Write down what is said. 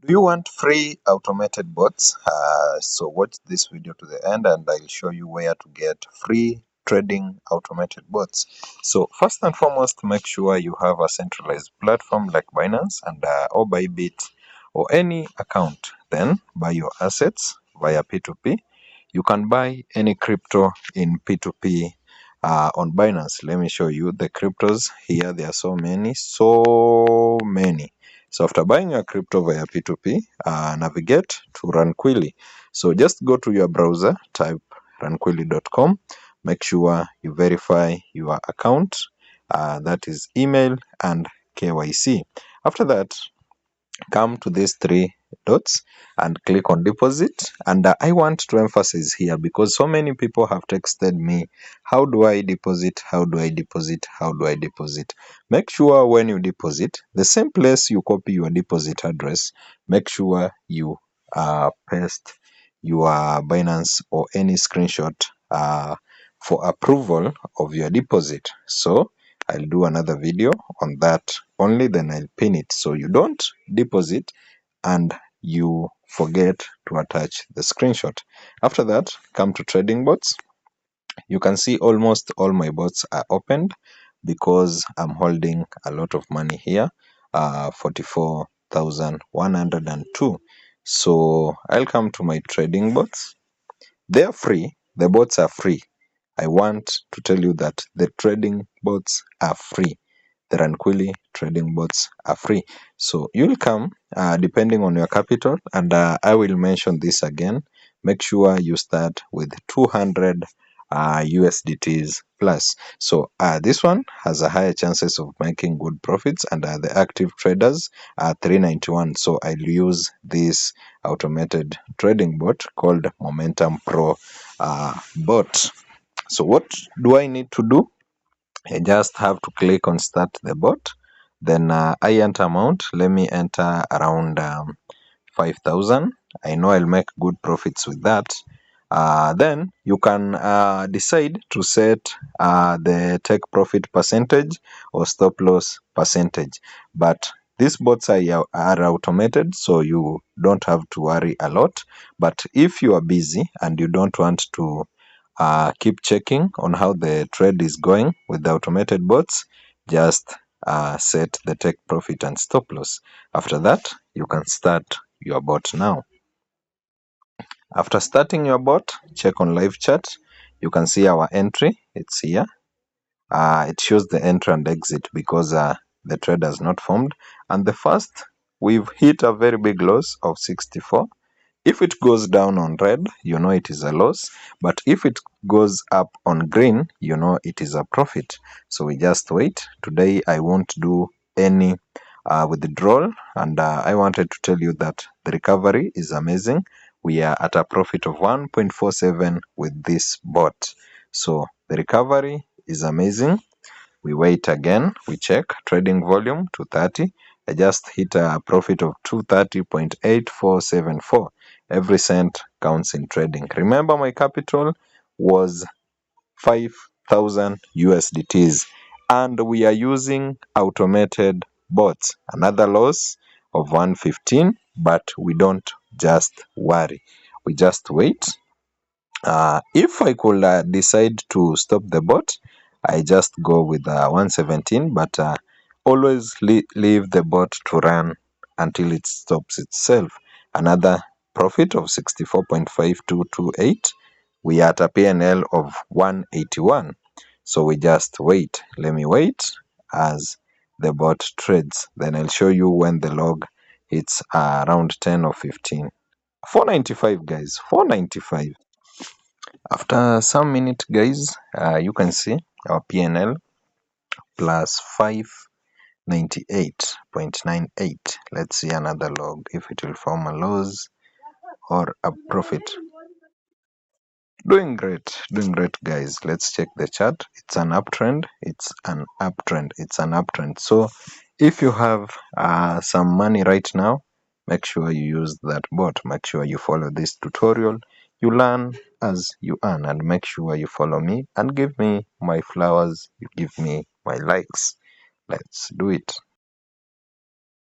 Do you want free automated bots? So watch this video to the end and I'll show you where to get free trading automated bots. So first and foremost, make sure you have a centralized platform like Binance and or Bybit or any account. Then buy your assets via P2P. You can buy any crypto in P2P on Binance. Let me show you the cryptos here. There are so many. So after buying your crypto via P2P, navigate to RunQuilly. So just go to your browser, type runquilly.com. Make sure you verify your account, that is email and KYC. After that, come to these three dots and click on deposit. And I want to emphasize here because so many people have texted me, how do I deposit, how do I deposit, how do I deposit? Make sure when you deposit, the same place you copy your deposit address, make sure you paste your Binance or any screenshot for approval of your deposit. So I'll do another video on that only, then I'll pin it so you don't deposit and you forget to attach the screenshot. After that, come to trading bots. You can see almost all my bots are opened because I'm holding a lot of money here, 44,102. So I'll come to my trading bots. They are free. The bots are free. I want to tell you that the trading bots are free. The RunQuilly trading bots are free. So you'll come depending on your capital, and I will mention this again. Make sure you start with 200 USDTs plus. So this one has a higher chances of making good profits, and the active traders are 391. So I'll use this automated trading bot called Momentum Pro bot. So what do I need to do? I just have to click on start the bot. Then I enter amount. Let me enter around 5,000. I know I'll make good profits with that. Then you can decide to set the take profit percentage or stop loss percentage. But these bots are automated, so you don't have to worry a lot. But if you are busy and you don't want to keep checking on how the trade is going with the automated bots, just set the take profit and stop loss. After that, you can start your bot now. After starting your bot, check on live chat. You can see our entry. It's here. It shows the entry and exit because the trade has not formed. And the first, we've hit a very big loss of 64. If it goes down on red, you know it is a loss. But if it goes up on green, you know it is a profit. So we just wait. Today, I won't do any withdrawal. And I wanted to tell you that the recovery is amazing. We are at a profit of 1.47 with this bot. So the recovery is amazing. We wait again. We check trading volume 230. I just hit a profit of 230.8474. Every cent counts in trading. Remember, my capital was 5,000 USDTs and we are using automated bots. Another loss of 115, but we don't just worry. We just wait. If I could decide to stop the bot, I just go with 117, but always leave the bot to run until it stops itself. Another profit of 64.5228. We are at a PNL of 181. So we just wait. Let me wait as the bot trades. Then I'll show you when the log hits around 10 or 15. 495, guys. 495. After some minutes, guys, you can see our PNL plus 598.98. Let's see another log if it will form a loss or a profit. Doing great, guys. Let's check the chart. It's an uptrend. It's an uptrend. It's an uptrend. So if you have some money right now, make sure you use that bot. Make sure you follow this tutorial. You learn as you earn, and make sure you follow me and give me my flowers. You give me my likes. Let's do it.